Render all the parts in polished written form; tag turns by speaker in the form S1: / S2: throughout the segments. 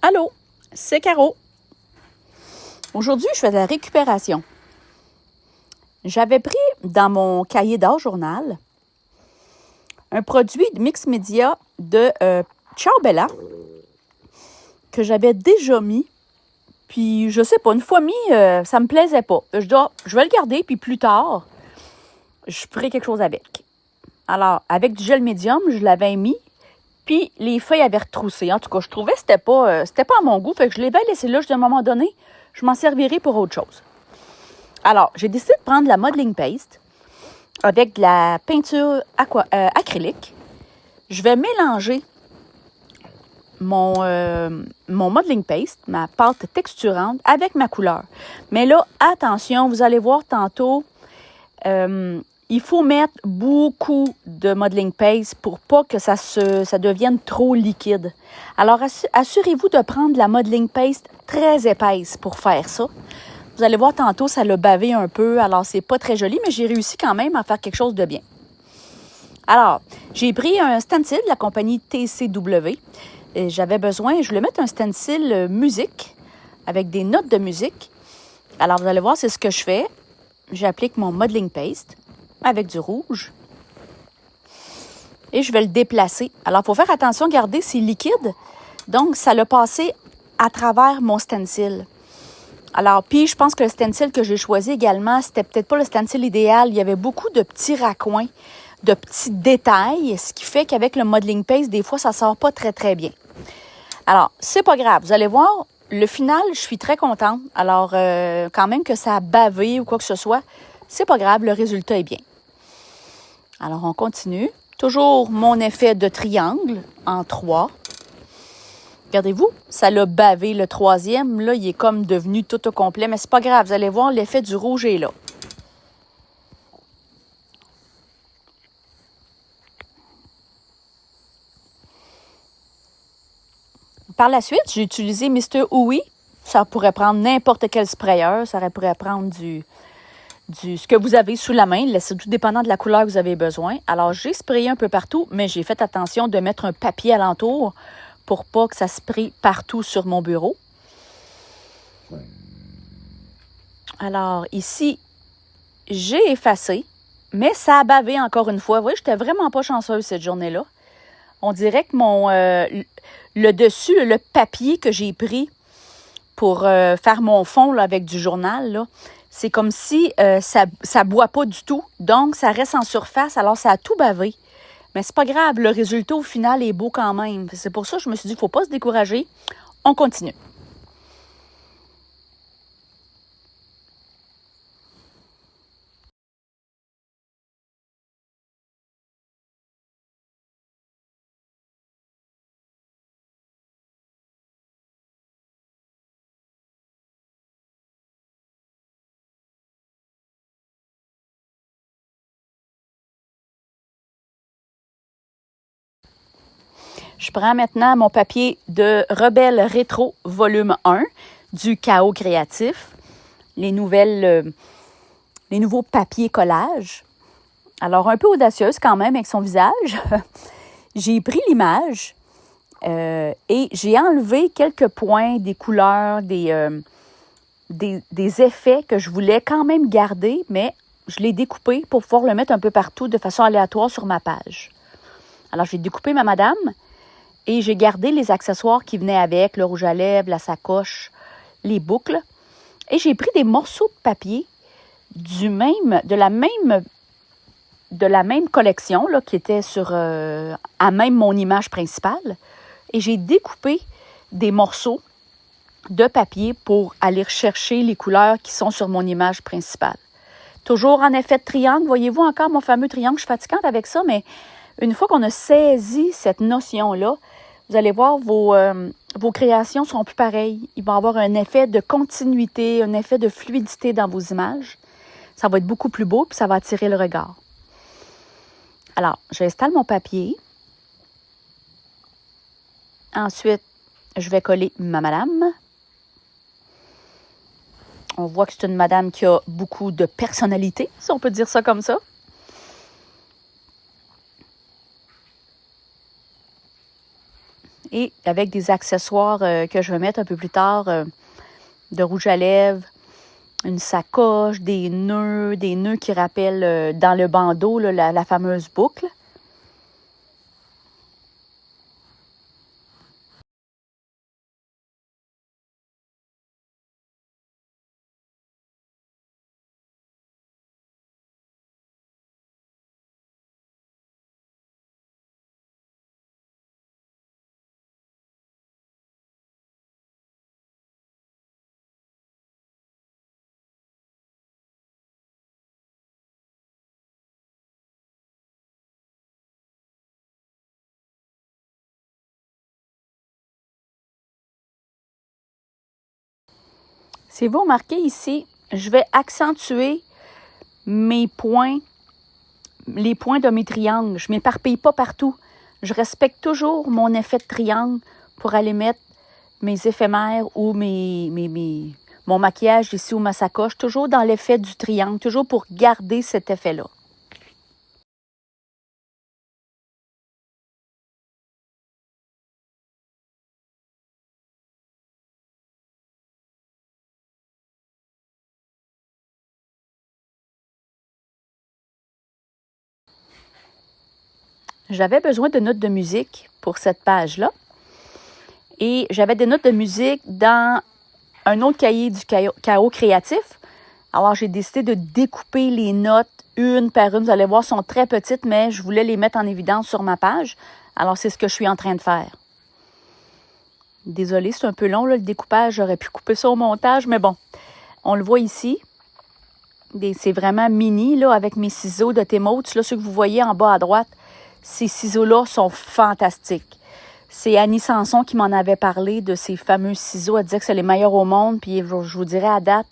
S1: Allô, c'est Caro. Aujourd'hui, je fais de la récupération. J'avais pris dans mon cahier d'art journal un produit de mix média de Ciao Bella que j'avais déjà mis. Puis, je sais pas, une fois mis, ça me plaisait pas. Je vais le garder, puis plus tard, je ferai quelque chose avec. Alors, avec du gel médium, je l'avais mis, puis les feuilles avaient retroussé. En tout cas, je trouvais que c'était pas à mon goût, fait que je l'avais laissé là, à un moment donné, je m'en servirai pour autre chose. Alors, j'ai décidé de prendre la modeling paste avec de la peinture acrylique. Je vais mélanger mon modeling paste, ma pâte texturante, avec ma couleur. Mais là, attention, vous allez voir tantôt, il faut mettre beaucoup de modeling paste pour pas que ça devienne trop liquide. Alors, assurez-vous de prendre la modeling paste très épaisse pour faire ça. Vous allez voir tantôt, ça l'a bavé un peu, alors c'est pas très joli, mais j'ai réussi quand même à faire quelque chose de bien. Alors, j'ai pris un stencil de la compagnie TCW. Et j'avais besoin, je voulais mettre un stencil musique avec des notes de musique. Alors, vous allez voir, c'est ce que je fais. J'applique mon modeling paste avec du rouge. Et je vais le déplacer. Alors, il faut faire attention, regardez, c'est liquide. Donc, ça l'a passé à travers mon stencil. Alors, puis je pense que le stencil que j'ai choisi également, c'était peut-être pas le stencil idéal. Il y avait beaucoup de petits raccoins, de petits détails, ce qui fait qu'avec le modeling paste, des fois, ça sort pas très, très bien. Alors, c'est pas grave. Vous allez voir, le final, je suis très contente. Alors, quand même que ça a bavé ou quoi que ce soit, c'est pas grave, le résultat est bien. Alors, on continue. Toujours mon effet de triangle en 3. Regardez-vous, ça l'a bavé le troisième. Là, il est comme devenu tout au complet. Mais c'est pas grave, vous allez voir, l'effet du rouge est là. Par la suite, j'ai utilisé Mr. Ooey. Ça pourrait prendre n'importe quel sprayer. Ça pourrait prendre ce que vous avez sous la main. C'est tout dépendant de la couleur que vous avez besoin. Alors, j'ai sprayé un peu partout, mais j'ai fait attention de mettre un papier alentour pour pas que ça spraye partout sur mon bureau. Alors, ici, j'ai effacé, mais ça a bavé encore une fois. Vous voyez, j'étais vraiment pas chanceuse cette journée-là. On dirait que le dessus, le papier que j'ai pris pour faire mon fond là, avec du journal, là, c'est comme si ça boit pas du tout. Donc, ça reste en surface, alors ça a tout bavé. Mais c'est pas grave, le résultat au final est beau quand même. C'est pour ça que je me suis dit, il ne faut pas se décourager. On continue. Je prends maintenant mon papier de Rebelle Rétro volume 1 du Chaos Créatif. Les nouveaux papiers collages. Alors, un peu audacieuse quand même avec son visage. J'ai pris l'image et j'ai enlevé quelques points, des couleurs, des effets que je voulais quand même garder, mais je l'ai découpé pour pouvoir le mettre un peu partout de façon aléatoire sur ma page. Alors, j'ai découpé ma madame et j'ai gardé les accessoires qui venaient avec, le rouge à lèvres, la sacoche, les boucles. Et j'ai pris des morceaux de papier de la même collection là, qui était à même mon image principale. Et j'ai découpé des morceaux de papier pour aller chercher les couleurs qui sont sur mon image principale. Toujours en effet de triangle. Voyez-vous encore mon fameux triangle? Je suis fatigante avec ça, mais une fois qu'on a saisi cette notion-là, vous allez voir, vos créations sont plus pareilles. Il va y avoir un effet de continuité, un effet de fluidité dans vos images. Ça va être beaucoup plus beau, puis ça va attirer le regard. Alors, j'installe mon papier. Ensuite, je vais coller ma madame. On voit que c'est une madame qui a beaucoup de personnalité, si on peut dire ça comme ça. Et avec des accessoires que je vais mettre un peu plus tard, de rouge à lèvres, une sacoche, des nœuds qui rappellent dans le bandeau là, la fameuse boucle. Si vous remarquez ici, je vais accentuer mes points, les points de mes triangles. Je ne m'éparpille pas partout. Je respecte toujours mon effet de triangle pour aller mettre mes éphémères ou mon maquillage ici ou ma sacoche, toujours dans l'effet du triangle, toujours pour garder cet effet-là. J'avais besoin de notes de musique pour cette page-là. Et j'avais des notes de musique dans un autre cahier du chaos créatif. Alors, j'ai décidé de découper les notes une par une. Vous allez voir, elles sont très petites, mais je voulais les mettre en évidence sur ma page. Alors, c'est ce que je suis en train de faire. Désolée, c'est un peu long, là, le découpage. J'aurais pu couper ça au montage, mais bon, on le voit ici. C'est vraiment mini, là, avec mes ciseaux de Temotes. Là, ceux que vous voyez en bas à droite, ces ciseaux-là sont fantastiques. C'est Annie Sanson qui m'en avait parlé de ces fameux ciseaux. Elle disait que c'est les meilleurs au monde. Puis je vous dirais à date,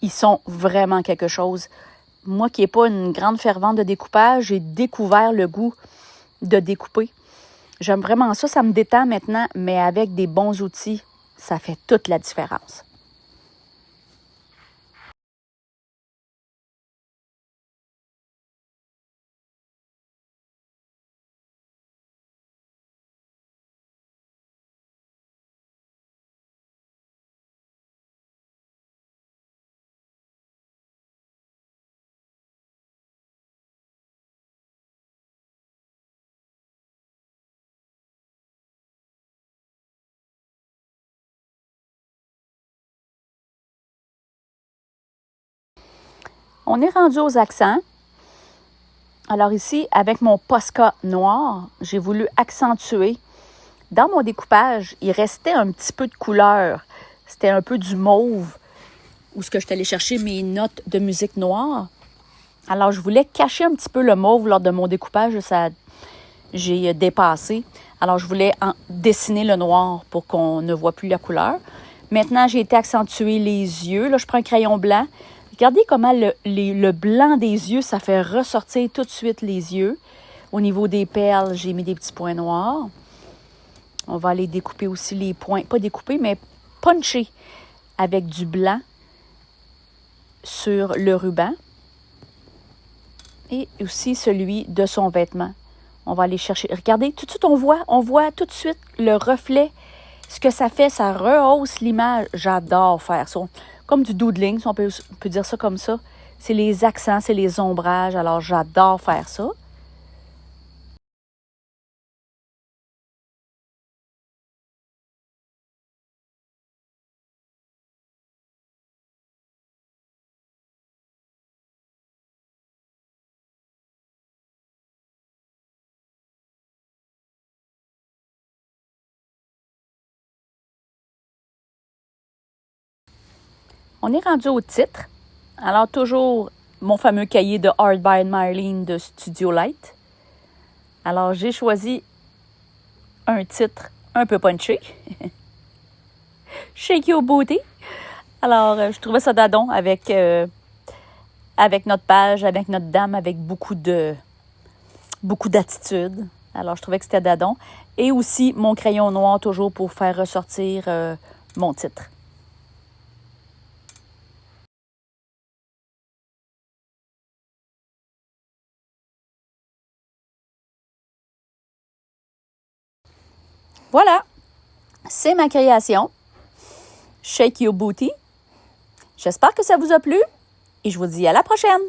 S1: ils sont vraiment quelque chose. Moi qui n'ai pas une grande fervente de découpage, j'ai découvert le goût de découper. J'aime vraiment ça. Ça me détend maintenant, mais avec des bons outils, ça fait toute la différence. On est rendu aux accents. Alors ici, avec mon Posca noir, j'ai voulu accentuer. Dans mon découpage, il restait un petit peu de couleur. C'était un peu du mauve, où ce que je suis allée chercher mes notes de musique noire. Alors, je voulais cacher un petit peu le mauve lors de mon découpage. J'ai dépassé. Alors, je voulais dessiner le noir pour qu'on ne voit plus la couleur. Maintenant, j'ai été accentuer les yeux. Là, je prends un crayon blanc. Regardez comment le blanc des yeux, ça fait ressortir tout de suite les yeux. Au niveau des perles, j'ai mis des petits points noirs. On va aller découper aussi les points. Pas découper, mais puncher avec du blanc sur le ruban. Et aussi celui de son vêtement. On va aller chercher. Regardez, tout de suite, on voit tout de suite le reflet. Ce que ça fait, ça rehausse l'image. J'adore faire ça. Comme du doodling, si on peut dire ça comme ça. C'est les accents, c'est les ombrages. Alors, j'adore faire ça. On est rendu au titre. Alors, toujours mon fameux cahier de Art by Marlene de Studio Light. Alors, j'ai choisi un titre un peu punché. Shake Your Booty. Alors, je trouvais ça d'adon avec notre page, avec notre dame, avec beaucoup d'attitude. Alors, je trouvais que c'était d'adon. Et aussi mon crayon noir, toujours pour faire ressortir mon titre. Voilà! c'est ma création. Shake Your Booty. J'espère que ça vous a plu et je vous dis à la prochaine!